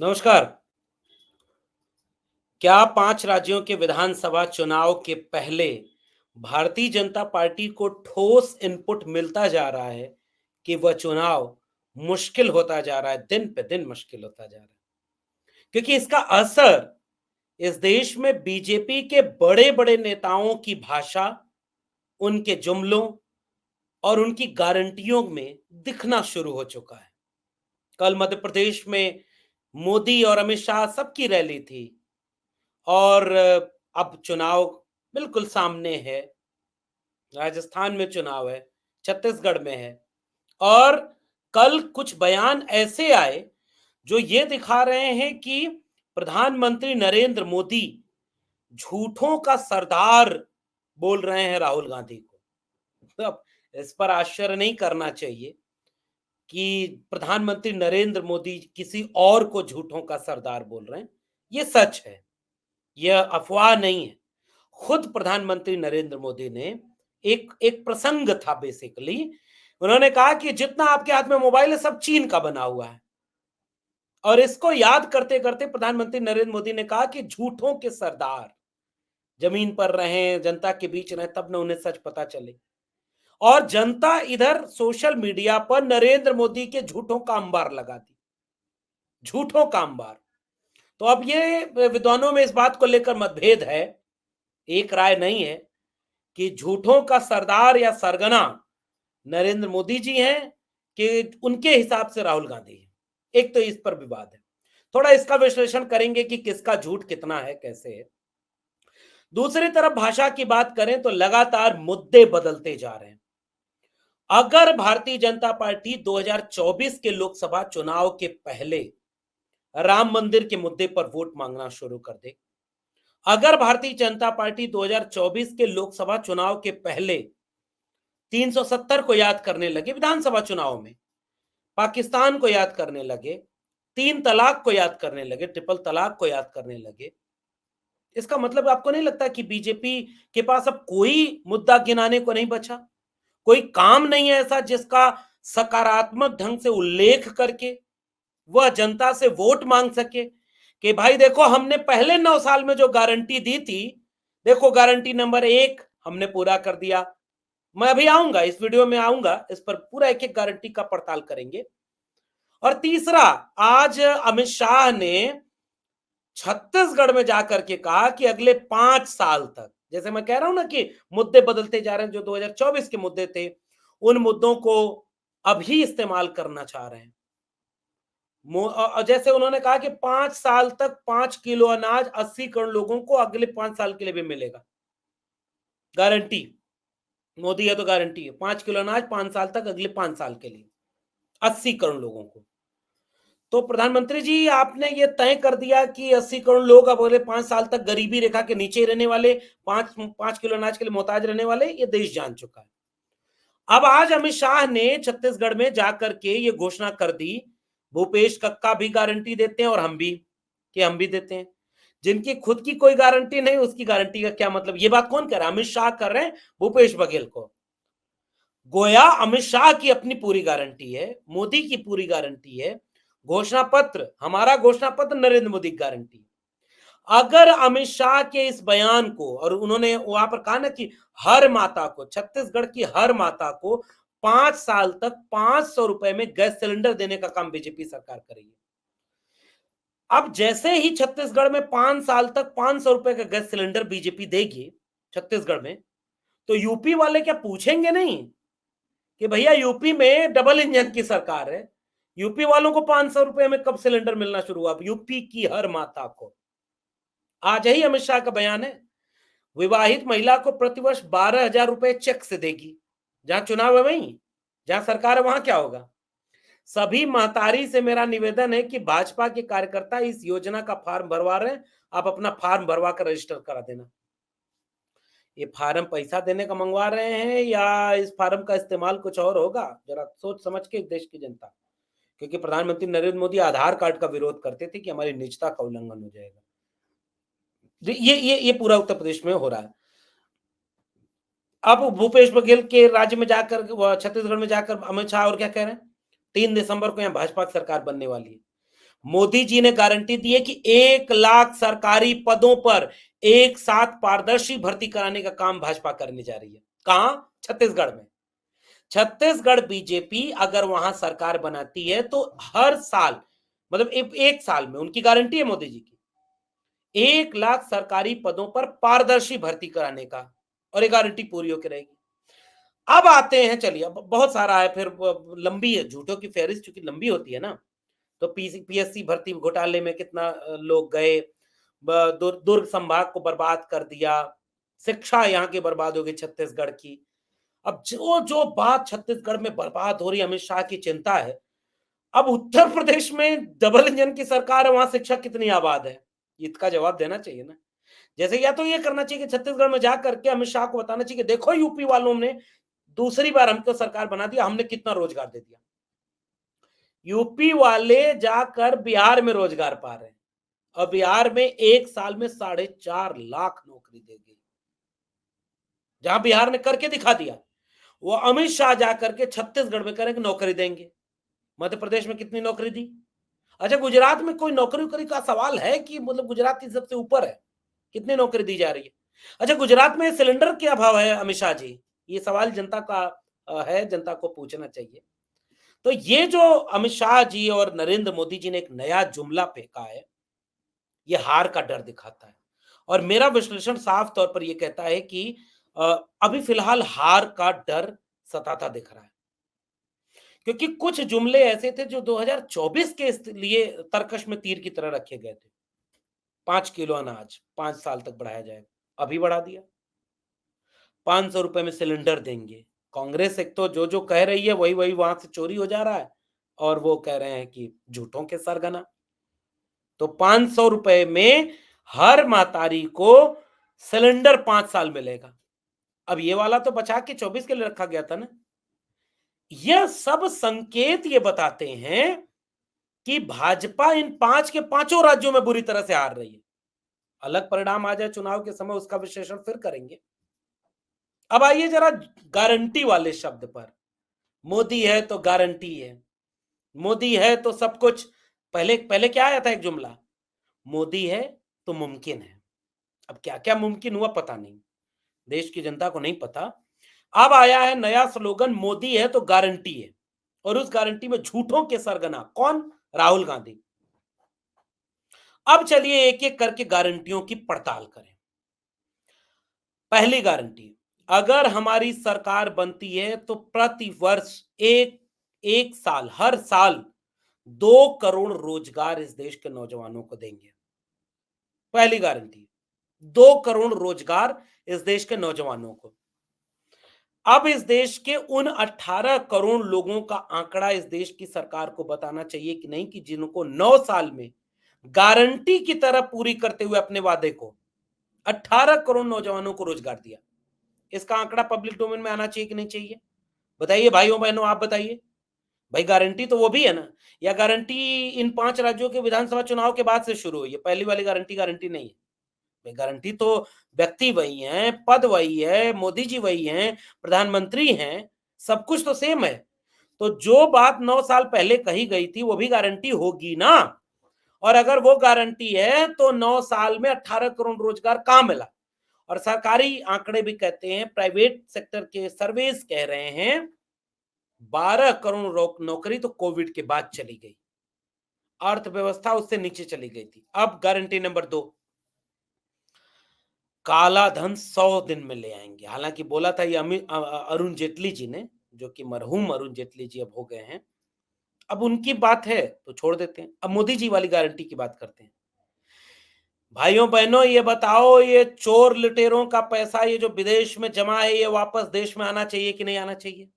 नमस्कार। क्या 5 राज्यों के विधानसभा चुनाव के पहले भारतीय जनता पार्टी को ठोस इनपुट मिलता जा रहा है कि वह चुनाव मुश्किल होता जा रहा है, दिन पे दिन मुश्किल होता जा रहा है? क्योंकि इसका असर इस देश में बीजेपी के बड़े-बड़े नेताओं की भाषा, उनके जुमलों और उनकी गारंटियों में दिखना शुरू हो चुका है। कल मध्य प्रदेश में मोदी और अमित शाह सबकी रैली थी। और अब चुनाव बिल्कुल सामने है। राजस्थान में चुनाव है, छत्तीसगढ़ में है और कल कुछ बयान ऐसे आए जो ये दिखा रहे हैं कि प्रधानमंत्री नरेंद्र मोदी झूठों का सरदार बोल रहे हैं राहुल गांधी को। अब इस पर आश्चर्य नहीं करना चाहिए कि प्रधानमंत्री नरेंद्र मोदी किसी और को झूठों का सरदार बोल रहे हैं। ये सच है, यह अफवाह नहीं है। खुद प्रधानमंत्री नरेंद्र मोदी ने एक एक प्रसंग था बेसिकली, उन्होंने कहा कि जितना आपके हाथ में मोबाइल है सब चीन का बना हुआ है। और इसको याद करते-करते प्रधानमंत्री नरेंद्र मोदी ने कहा कि झूठों के सरदार जमीन पर रहें, जनता के बीच रहें तब न उन्हें सच पता चले। और जनता इधर सोशल मीडिया पर नरेंद्र मोदी के झूठों का अंबार लगाती, झूठों का अंबार। तो अब ये विद्वानों में इस बात को लेकर मतभेद है, एक राय नहीं है कि झूठों का सरदार या सरगना नरेंद्र मोदी जी हैं कि उनके हिसाब से राहुल गांधी है। एक तो इस पर विवाद है। थोड़ा इसका विश्लेषण करेंगे कि किसका झूठ कितना है, कैसे है। दूसरी तरफ भाषा की बात करें तो लगातार मुद्दे बदलते जा रहे हैं। अगर भारतीय जनता पार्टी 2024 के लोकसभा चुनाव के पहले राम मंदिर के मुद्दे पर वोट मांगना शुरू कर दे, अगर भारतीय जनता पार्टी 2024 के लोकसभा चुनाव के पहले 370 को याद करने लगे विधानसभा चुनाव में, पाकिस्तान को याद करने लगे, 3 तलाक को याद करने लगे, ट्रिपल तलाक को याद करने लगे, इसका मतलब आपको नहीं लगता कि बीजेपी के पास अब कोई मुद्दा गिनाने को नहीं बचा? कोई काम नहीं है ऐसा जिसका सकारात्मक ढंग से उल्लेख करके वह जनता से वोट मांग सके कि भाई देखो हमने पहले 9 साल में जो गारंटी दी थी, देखो गारंटी नंबर 1 हमने पूरा कर दिया। मैं अभी आऊंगा, इस वीडियो में आऊंगा, इस पर पूरा एक-एक गारंटी का पड़ताल करेंगे। और तीसरा, आज अमित शाह ने छत्तीसगढ़ में जाकर के कहा कि अगले 5 साल तक, जैसे मैं कह रहा हूं ना कि मुद्दे बदलते जा रहे हैं, जो 2024 के मुद्दे थे, उन मुद्दों को अभी इस्तेमाल करना चाह रहे हैं। जैसे उन्होंने कहा कि 5 साल तक 5 किलो अनाज 80 करोड़ लोगों को अगले 5 साल के लिए भी मिलेगा। गारंटी, मोदी है तो गारंटी है। 5 किलो अनाज 5 साल तक अगले 5 साल के लिए, 80 करोड़ लोगों को। तो प्रधानमंत्री जी आपने ये तय कर दिया कि 80 करोड़ लोग अब अगले 5 साल तक गरीबी रेखा के नीचे रहने वाले, 5 किलो अनाज के लिए मोहताज रहने वाले, ये देश जान चुका है। अब आज अमित शाह ने छत्तीसगढ़ में जाकर के ये घोषणा कर दी, भूपेश कक्का भी गारंटी देते हैं और हम भी, कि हम भी देते हैं। जिनकी खुद की कोई गारंटी नहीं, उसकी गारंटी का क्या मतलब? ये बात कौन कर रहा है? अमित शाह कर रहे हैं भूपेश बघेल को। गोया अमित शाह की अपनी पूरी गारंटी है, मोदी की पूरी गारंटी है, घोषणा पत्र, हमारा घोषणा पत्र नरेंद्र मोदी की गारंटी है। अगर अमित शाह के इस बयान को, और उन्होंने वहां पर कहा ना कि हर माता को, छत्तीसगढ़ की हर माता को 5 साल तक 500 रुपए में गैस सिलेंडर देने का काम बीजेपी सरकार करेगी। अब जैसे ही छत्तीसगढ़ में 5 साल तक 500 रुपए का गैस सिलेंडर बीजेपी देगी छत्तीसगढ़ में, तो यूपी वाले क्या पूछेंगे नहीं कि भैया यूपी में डबल इंजन की सरकार है, यूपी वालों को 500 रुपए में कब सिलेंडर मिलना शुरू हुआ? यूपी की हर माता को। आज ही अमित शाह का बयान है, विवाहित महिला को प्रतिवर्ष 12,000 रुपए चेक से देगी। जहां चुनाव है वहीं, जहां सरकार है वहां क्या होगा? सभी महतारी से मेरा निवेदन है कि भाजपा के कार्यकर्ता इस योजना का फॉर्म भरवा रहे हैं, आप अपना फॉर्म भरवा कर रजिस्टर करा देना। ये फार्म पैसा देने का मंगवा रहे हैं या इस फार्म का इस्तेमाल कुछ और होगा? जरा सोच समझ के देश की जनता, क्योंकि प्रधानमंत्री नरेंद्र मोदी आधार कार्ड का विरोध करते थे कि हमारी निजता का उल्लंघन हो जाएगा। ये पूरा उत्तर प्रदेश में हो रहा है। अब भूपेश बघेल के राज्य में जाकर, छत्तीसगढ़ में जाकर अमित शाह और क्या कह रहे हैं? 3 दिसंबर को यहाँ भाजपा की सरकार बनने वाली है। मोदी जी ने गारंटी दी है कि 1 लाख सरकारी पदों पर एक साथ पारदर्शी भर्ती कराने का काम भाजपा करने जा रही है। कहां? छत्तीसगढ़ में। छत्तीसगढ़ बीजेपी अगर वहां सरकार बनाती है तो हर साल, मतलब एक साल में, उनकी गारंटी है मोदी जी की, 1 लाख सरकारी पदों पर पारदर्शी भर्ती कराने का, और ये गारंटी पूरी होकर रहेगी। अब आते हैं, चलिए, अब बहुत सारा है, फिर लंबी है, झूठों की फहरिस्त चूंकि लंबी होती है ना, तो पीएससी भर्ती घोटाले में कितना लोग गए, दुर्ग संभाग को बर्बाद कर दिया, शिक्षा यहाँ की बर्बाद हो गई छत्तीसगढ़ की। अब जो जो बात छत्तीसगढ़ में बर्बाद हो रही है, अमित शाह की चिंता है। अब उत्तर प्रदेश में डबल इंजन की सरकार है, वहां शिक्षा कितनी आबाद है, इसका जवाब देना चाहिए ना। जैसे या तो ये करना चाहिए कि छत्तीसगढ़ में जा करके अमित शाह को बताना चाहिए कि देखो यूपी वालों ने दूसरी बार हमको सरकार बना दिया, हमने कितना रोजगार दे दिया। यूपी वाले जाकर बिहार में रोजगार पा रहे हैं, और बिहार में एक साल में 4.5 लाख नौकरी देगी। जहां बिहार ने करके दिखा दिया, वो अमित शाह जाकर के छत्तीसगढ़ में करेंगे, नौकरी देंगे। मध्य प्रदेश में कितनी नौकरी दी? अच्छा, गुजरात में कोई नौकरी का सवाल है कि मतलब गुजरात की सबसे ऊपर है, कितनी नौकरी दी जा रही है? अच्छा, गुजरात में सिलेंडर क्या भाव है अमित शाह जी? ये सवाल जनता का है, जनता को पूछना चाहिए। तो ये जो अमित शाह जी और नरेंद्र मोदी जी ने एक नया जुमला फेंका है, ये हार का डर दिखाता है। और मेरा विश्लेषण साफ तौर पर ये कहता है कि अ, अभी फिलहाल हार का डर सताता दिख रहा है। क्योंकि कुछ जुमले ऐसे थे जो 2024 के लिए तर्कश में तीर की तरह रखे गए थे। 5 किलो अनाज 5 साल तक बढ़ाया जाएगा, अभी बढ़ा दिया। 500 रुपए में सिलेंडर देंगे। कांग्रेस एक तो जो-जो कह रही है वही-वही वहां से चोरी हो जा रहा है, और वो कह रहे हैं कि झूठों के सरगना। तो 500 रुपए में हर महतारी को सिलेंडर 5 साल मिलेगा। अब ये वाला तो बचा के 24 के लिए रखा गया था ना। यह सब संकेत ये बताते हैं कि भाजपा इन 5 के पांचों राज्यों में बुरी तरह से हार रही है। अलग परिणाम आ जाए चुनाव के समय, उसका विश्लेषण फिर करेंगे। अब आइए जरा गारंटी वाले शब्द पर। मोदी है तो गारंटी है, मोदी है तो सब कुछ। पहले पहले क्या आया था एक जुमला, मोदी है तो मुमकिन है। अब क्या क्या मुमकिन हुआ पता नहीं, देश की जनता को नहीं पता। अब आया है नया स्लोगन, मोदी है तो गारंटी है, और उस गारंटी में झूठों के सरगना कौन? राहुल गांधी। अब चलिए एक एक करके गारंटियों की पड़ताल करें। पहली गारंटी, अगर हमारी सरकार बनती है तो प्रति वर्ष एक एक साल, हर साल 2 करोड़ रोजगार इस देश के नौजवानों को देंगे। पहली गारंटी, 2 करोड़ रोजगार इस देश के नौजवानों को। अब इस देश के उन 18 करोड़ लोगों का आंकड़ा इस देश की सरकार को बताना चाहिए कि नहीं, कि जिनको 9 साल में गारंटी की तरह पूरी करते हुए अपने वादे को 18 करोड़ नौजवानों को रोजगार दिया। इसका आंकड़ा पब्लिक डोमेन में आना चाहिए कि नहीं चाहिए? बताइए भाइयों बहनों, आप बताइए। भाई गारंटी तो वो भी है ना, या गारंटी इन 5 राज्यों के विधानसभा चुनाव के बाद से शुरू हुई है? पहली वाली गारंटी गारंटी नहीं है। भाई गारंटी तो व्यक्ति वही हैं, पद वही है, मोदी जी वही हैं, प्रधानमंत्री हैं, सब कुछ तो सेम है। तो जो बात 9 साल पहले कही गई थी वो भी गारंटी होगी ना। और अगर वो गारंटी है तो 9 साल में 18 करोड़ रोजगार कहां मिला? और सरकारी आंकड़े भी कहते हैं, प्राइवेट सेक्टर के सर्वेस कह रहे हैं 12 करोड़ नौकरी तो कोविड के बाद चली गई, अर्थव्यवस्था उससे नीचे चली गई थी। अब गारंटी नंबर 2, काला धन 100 दिन में ले आएंगे। हालांकि बोला था ये अरुण जेटली जी ने, जो कि मरहूम अरुण जेटली जी अब हो गए हैं। अब उनकी बात है तो छोड़ देते हैं, अब मोदी जी वाली गारंटी की बात करते हैं। भाइयों बहनों, ये बताओ, ये चोर लुटेरों का पैसा ये जो विदेश में जमा है, ये वापस देश में आना चाहिए कि नहीं आना चाहिए?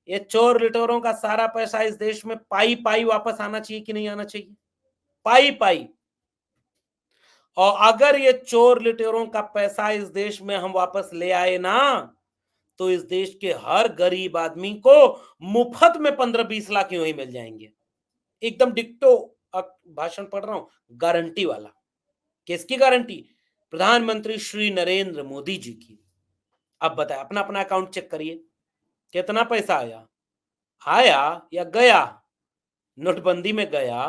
ये चोर लुटेरों का सारा पैसा इस देश में पाई पाई वापस आना चाहिए कि नहीं आना चाहिए? पाई पाई। और अगर ये चोर लुटेरों का पैसा इस देश में हम वापस ले आए ना, तो इस देश के हर गरीब आदमी को मुफ्त में 15-20 लाख यूं ही मिल जाएंगे। एकदम डिक्टो भाषण पढ़ रहा हूं, गारंटी वाला। किसकी गारंटी? प्रधानमंत्री श्री नरेंद्र मोदी जी की। अब बताए, अपना अपना अकाउंट चेक करिए, कितना पैसा आया, आया या गया? नोटबंदी में गया,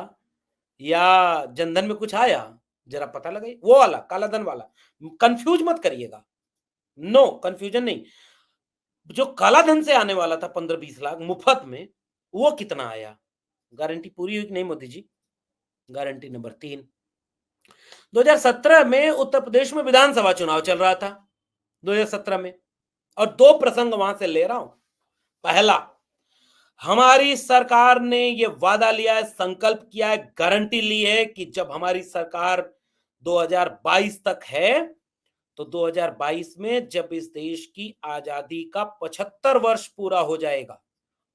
या जनधन में कुछ आया? जरा पता लगाइए, वो वाला काला धन वाला। कंफ्यूज मत करिएगा। नो, कंफ्यूजन नहीं। जो काला धन से आने वाला था 15-20 लाख मुफ्त में, वो कितना आया? गारंटी पूरी हुई कि नहीं मोदी जी? गारंटी नंबर 3, 2017 में उत्तर प्रदेश में विधानसभा चुनाव चल रहा था, 2017 में, और 2 प्रसंग वहां से ले रहा हूं। पहला, हमारी सरकार ने ये वादा लिया है, संकल्प किया है, गारंटी ली है कि जब हमारी सरकार 2022 तक है, तो 2022 में जब इस देश की आजादी का 75 वर्ष पूरा हो जाएगा,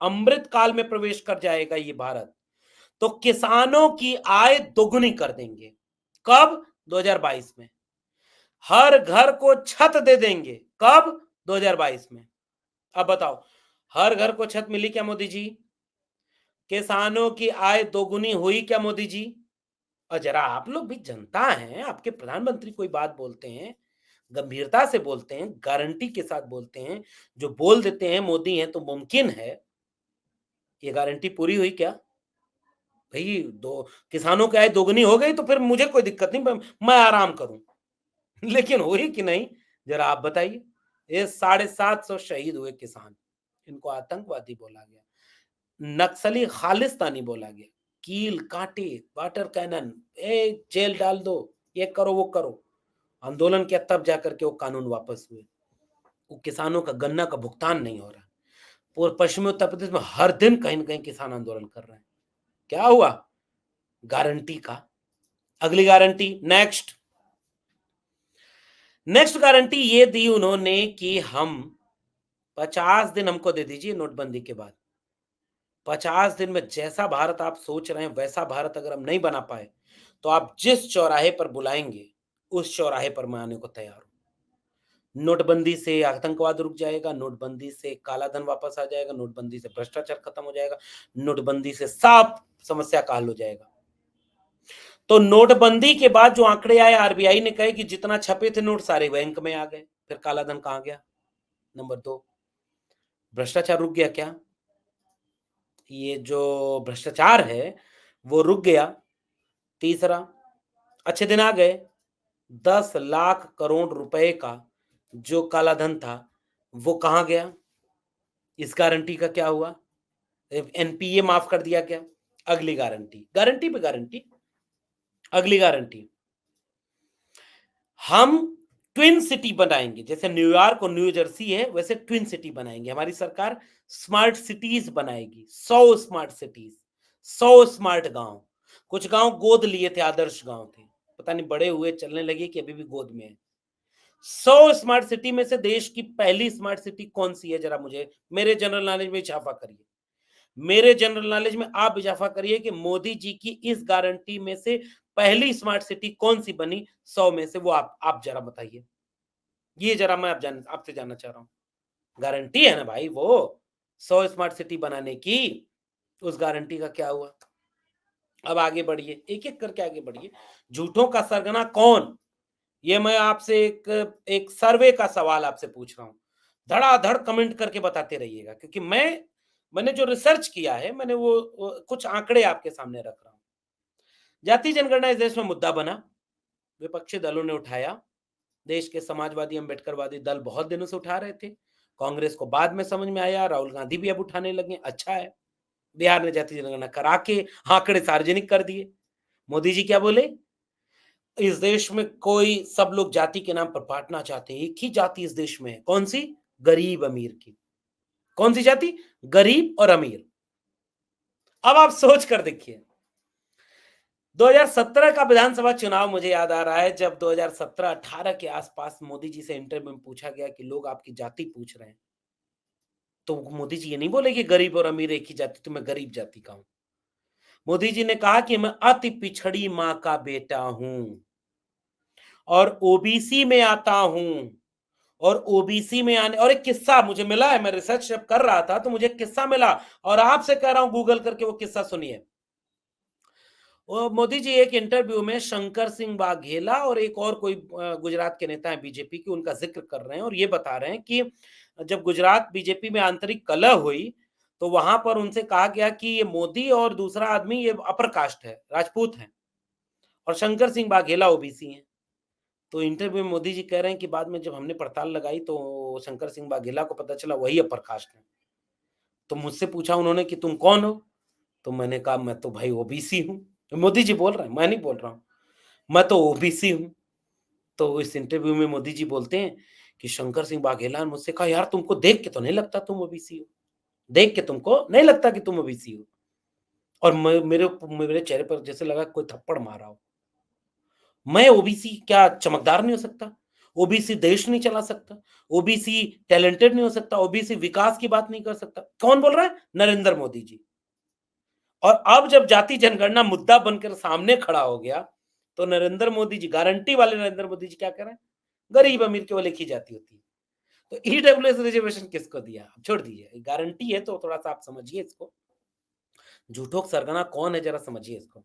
अमृत काल में प्रवेश कर जाएगा ये भारत, तो किसानों की आय दोगुनी कर देंगे। कब? 2022 में। हर घर को छत दे देंगे। कब? 2022 में। अब बताओ, हर घर को छत मिली क्या मोदी जी? किसानों की आय दोगुनी हुई क्या मोदी जी? और जरा आप लोग भी जनता हैं, आपके प्रधानमंत्री कोई बात बोलते हैं, गंभीरता से बोलते हैं, गारंटी के साथ बोलते हैं, जो बोल देते हैं मोदी हैं तो मुमकिन है। ये गारंटी पूरी हुई क्या? भई दो किसानों की आय दोगुनी हो गई तो फिर मुझे कोई दिक्कत नहीं, मैं आराम करूँ। लेकिन हुई कि नहीं, जरा आप बताइए। ये 750 शहीद हुए किसान, इनको आतंकवादी बोला गया, नक्सली खालिस्तानी बोला गया, कील कांटे, वाटर कैनन, जेल डाल दो, ये करो वो करो। आंदोलन किया तब जाकर के वो कानून वापस हुए। वो किसानों का गन्ना का भुगतान नहीं हो रहा। पूरे पश्चिमी उत्तर प्रदेश में हर दिन कहीं न कहीं किसान आंदोलन कर रहे हैं। क्या हुआ? गारंटी का। अगली गारंटी, नेक्स्ट गारंटी ये दी उन्होंने कि हम 50 दिन हमको दे दीजिए नोटबंदी के बाद। 50 दिन में जैसा भारत आप सोच रहे हैं वैसा भारत अगर हम नहीं बना पाए, तो आप जिस चौराहे पर बुलाएँगे, उस चौराहे पर मैं आने को तैयार हूँ। नोटबंदी से आतंकवाद रुक जाएगा, नोटबंदी से काला धन वापस आ जाएगा, नोटबंदी से भ्रष्टाचार खत्म हो जाएगा, नोटबंदी से साफ समस्या का हल हो जाएगा। तो नोटबंदी के बाद जो आंकड़े आए, आरबीआई ने कहे कि जितना छपे थे नोट सारे बैंक में आ गए, फिर काला धन कहाँ गया? नंबर 2, भ्रष्टाचार रुक गया क्या? ये जो भ्रष्टाचार है, वो रुक गया। तीसरा, अच्छे दिन आ गए, 10 लाख करोड़ रुपए का जो काला धन था, वो कहाँ गया? इस गारंटी का क्या हुआ? एनपीए माफ कर दिया क्या? अगली गारंटी, गारंटी पे गारंटी, अगली गारंटी, हम ट्विन सिटी बनाएंगे। जैसे न्यूयॉर्क और न्यू जर्सी है, वैसे ट्विन सिटी बनाएंगे। हमारी सरकार स्मार्ट सिटीज बनाएगी, 100 स्मार्ट सिटीज, 100 स्मार्ट गांव। कुछ गांव गोद लिए थे, आदर्श गांव थे, पता नहीं बड़े हुए चलने लगे कि अभी भी गोद में है। 100 स्मार्ट सिटी में से देश की पहली स्मार्ट सिटी कौन सी है? जरा मुझे मेरे जनरल नॉलेज में इजाफा करिए। मेरे जनरल नॉलेज में आप इजाफा करिए कि मोदी जी की इस गारंटी में से पहली स्मार्ट सिटी कौन सी बनी 100 में से, वो आप जरा बताइए। ये जरा मैं आपसे जानना चाह रहा हूँ। गारंटी है ना भाई वो, 100 स्मार्ट सिटी बनाने की, उस गारंटी का क्या हुआ? अब आगे बढ़िए, एक-एक करके आगे बढ़िए। झूठों का सरगना कौन? ये मैं आपसे एक सर्वे का सवाल आपसे पूछ रहा हूँ। धड़ाधड़ कमेंट करके बताते रहिएगा, क्योंकि मैंने जो रिसर्च किया है, मैंने वो कुछ आंकड़े आपके सामने रख रहा हूँ। जाति जनगणना इस देश में मुद्दा बना, विपक्षी दलों ने उठाया, देश के समाजवादी अम्बेडकरवादी दल बहुत दिनों से उठा रहे थे, कांग्रेस को बाद में समझ में आया, राहुल गांधी भी अब उठाने लगे, अच्छा है। बिहार ने जाति जनगणना करा के आंकड़े सार्वजनिक कर दिए। मोदी जी क्या बोले? इस देश में कोई, सब लोग जाति के नाम पर बांटना चाहते हैं, एक ही जाति इस देश में है, कौन सी? गरीब अमीर की। कौन सी जाति? गरीब और अमीर। अब आप सोच कर देखिए, 2017 का विधानसभा चुनाव मुझे याद आ रहा है, जब 2017-18 के आसपास मोदी जी से इंटरव्यू में पूछा गया कि लोग आपकी जाति पूछ रहे हैं, तो मोदी जी ये नहीं बोले कि गरीब और अमीर एक ही जाति, तो मैं गरीब जाति का हूं। मोदी जी ने कहा कि मैं अति पिछड़ी मां का बेटा हूं और ओबीसी में आता हूं, और ओबीसी में आने, और एक किस्सा मुझे मिला है, मैं रिसर्च जब कर रहा था तो मुझे एक किस्सा मिला, और आपसे कह रहा हूं गूगल करके वो किस्सा सुनिए। वो मोदी जी एक इंटरव्यू में शंकर सिंह वाघेला और एक और कोई गुजरात के नेता हैं बीजेपी के, उनका जिक्र कर रहे हैं और ये बता रहे हैं कि जब गुजरात बीजेपी में आंतरिक कलह हुई, तो वहां पर उनसे कहा गया कि ये मोदी और दूसरा आदमी ये अपर कास्ट है, राजपूत हैं, और शंकर सिंह वाघेला ओबीसी हैं। तो इंटरव्यू में मोदी जी कह रहे हैं कि बाद में जब हमने पड़ताल लगाई तो शंकर सिंह वाघेला को पता चला वही अपर कास्ट है। तो मुझसे पूछा उन्होंने कि तुम कौन हो? तो मैंने कहा मैं तो भाई ओबीसी हूँ। तो मोदी जी बोल रहे हैं, मैं नहीं बोल रहा हूँ। मैं तो ओबीसी हूँ। तो इस इंटरव्यू में मोदी जी बोलते हैं कि शंकर सिंह वाघेला ने मुझसे कहा, यार तुमको देख के तो नहीं लगता तुम ओबीसी हो। देख के तुमको नहीं लगता कि तुम ओबीसी हो। और मेरे चेहरे पर जैसे लगा कोई थप्पड़ मारा हो। मैं ओबीसी क्या चमकदार नहीं हो सकता? ओबीसी देश नहीं चला सकता? ओबीसी टैलेंटेड नहीं हो सकता? ओबीसी विकास की बात नहीं कर सकता? कौन बोल रहा है? नरेंद्र मोदी जी। और अब जब जाति जनगणना मुद्दा बनकर सामने खड़ा हो गया, तो नरेंद्र मोदी जी, गारंटी वाले नरेंद्र मोदी जी क्या कर रहे हैं? गरीब अमीर केवल एक ही जाति होती है। तो ईडब्ल्यूएस रिजर्वेशन किसको दिया? अब छोड़ दीजिए, गारंटी है तो थोड़ा-सा आप समझिए इसको। झूठों का सरगना कौन है, ज़रा समझिए इसको।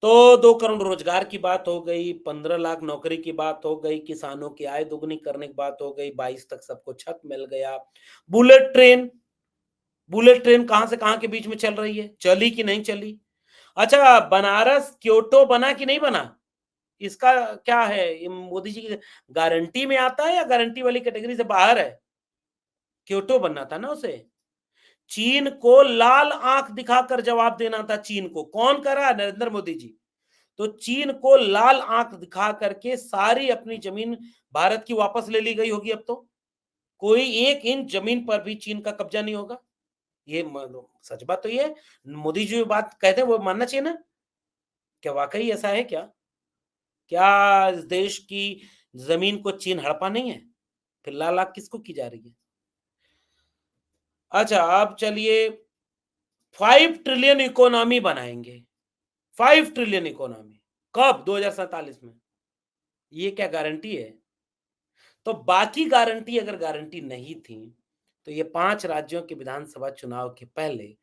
तो 2 करोड़ रोजगार की बात हो गई, 15 लाख नौकरी की बात हो गई, किसानों की आय दुगनी करने की बात हो गई, 22 तक सबको छत मिल गया। बुलेट ट्रेन बुलेट ट्रेन कहाँ से कहाँ के बीच में चल रही है? चली कि नहीं चली? अच्छा, बनारस क्योटो बना कि नहीं बना? इसका क्या है? ये मोदी जी की गारंटी में आता है या गारंटी वाली कैटेगरी से बाहर है? क्योटो बनना था ना उसे। चीन को लाल आंख दिखाकर जवाब देना था चीन को। कौन कर रहा है? नरेंद्र मोदी जी। तो चीन को लाल आंख दिखा करके सारी अपनी जमीन भारत की वापस ले ली गई होगी अब तो। कोई 1 इंच जमीन पर भी चीन का कब्जा नहीं होगा। ये सच बात तो ये है। मोदी जी जो बात कहते हैं वो मानना चाहिए ना? क्या वाक़ई ऐसा है क्या? क्या इस देश की ज़मीन को चीन हड़पा नहीं है? फिर लाल आँख किसको की जा रही है? अच्छा, अब चलिए 5 ट्रिलियन इकोनॉमी बनाएँगे। 5 ट्रिलियन इकोनॉमी कब? 2047 में। ये क्या गारंटी है? तो बाकी गारंटी अगर गारंटी नहीं थी, तो ये 5 राज्यों के विधानसभा चुनाव के पहले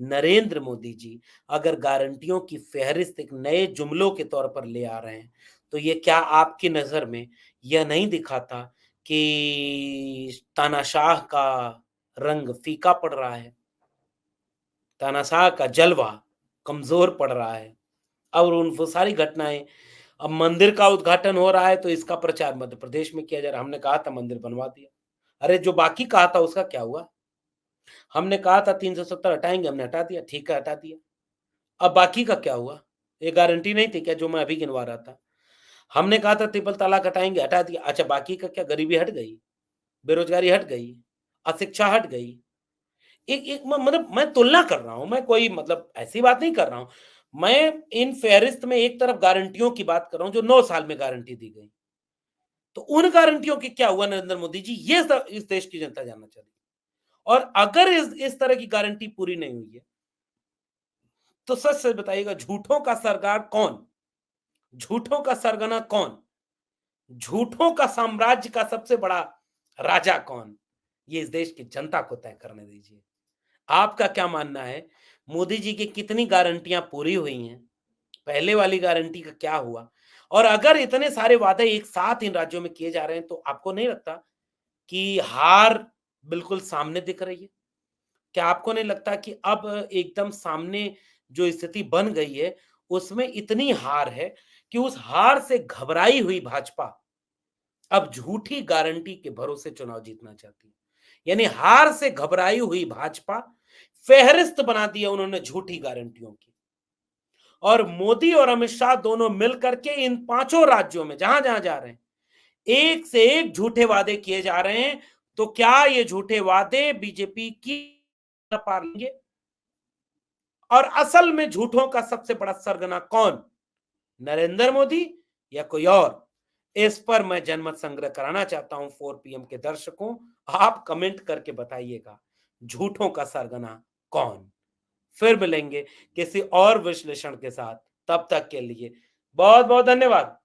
नरेंद्र मोदी जी अगर गारंटियों की फ़हरिस्त एक नए जुमलों के तौर पर ले आ रहे हैं, तो ये क्या आपकी नज़र में यह नहीं दिखाता कि तानाशाह का रंग फीका पड़ रहा है? तानाशाह का जलवा कमज़ोर पड़ रहा है। और उन वो सारी घटनाएँ, अब मंदिर का उद्घाटन हो रहा है तो इसका प्रचार मध्य प्रदेश में किया जा रहा है। हमने कहा था मंदिर बनवा दिया। अरे जो बाकी कहा था उसका क्या हुआ? हमने कहा था 370 हटाएँगे, हमने हटा दिया, ठीक है हटा दिया। अब बाकी का क्या हुआ? ये गारंटी नहीं थी क्या जो मैं अभी गिनवा रहा था? हमने कहा था ट्रिपल तलाक हटाएँगे, हटा दिया। अच्छा बाकी का क्या? गरीबी हट गई, बेरोज़गारी हट गई, अशिक्षा हट गई। एक एक म मतलब मैं तुलना कर रहा हूँ, मैं कोई मतलब ऐसी बात नहीं कर रहा हूँ। मैं इन फ़हरिस्त में एक तरफ गारंटियों की बात कर रहा हूँ जो 9 साल में गारंटी दी गई। तो उन गारंटियों की क्या हुआ नरेंद्र मोदी जी? ये इस देश की जनता जानना चाह रही है। और अगर इस तरह की गारंटी पूरी नहीं हुई है, तो सच-सच बताइएगा झूठों का सरदार कौन? झूठों का सरगना कौन? झूठों का साम्राज्य का सबसे बड़ा राजा कौन? ये इस देश की जनता को तय करने दीजिए। आपका क्या मानना है? मोदी जी की कितनी गारंटियाँ पूरी हुई हैं? पहले वाली गारंटी का क्या हुआ? और अगर इतने सारे वादे एक साथ इन राज्यों में किए जा रहे हैं, तो आपको नहीं लगता कि हार बिल्कुल सामने दिख रही है? क्या आपको नहीं लगता कि अब एकदम सामने जो स्थिति बन गई है, उसमें इतनी हार है कि उस हार से घबराई हुई भाजपा अब झूठी गारंटी के भरोसे चुनाव जीतना चाहती है। यानी हार से घबराई हुई भाजपा फेहरिस्त बना दी है उन्होंने झूठी गारंटियों की। और मोदी और अमित शाह दोनों मिलकर के इन पांचों राज्यों में जहां-जहां जा रहे हैं, एक से एक झूठे वादे किए जा रहे हैं। तो क्या ये झूठे वादे बीजेपी की पार लेंगे? और असल में झूठों का सबसे बड़ा सरगना कौन? नरेंद्र मोदी या कोई और? इस पर मैं जनमत संग्रह कराना चाहता हूं 4 पीएम के दर्शकों। आप कमेंट करके बताइएगा, झूठों का सरगना कौन? फिर मिलेंगे किसी और विश्लेषण के साथ। तब तक के लिए बहुत-बहुत धन्यवाद।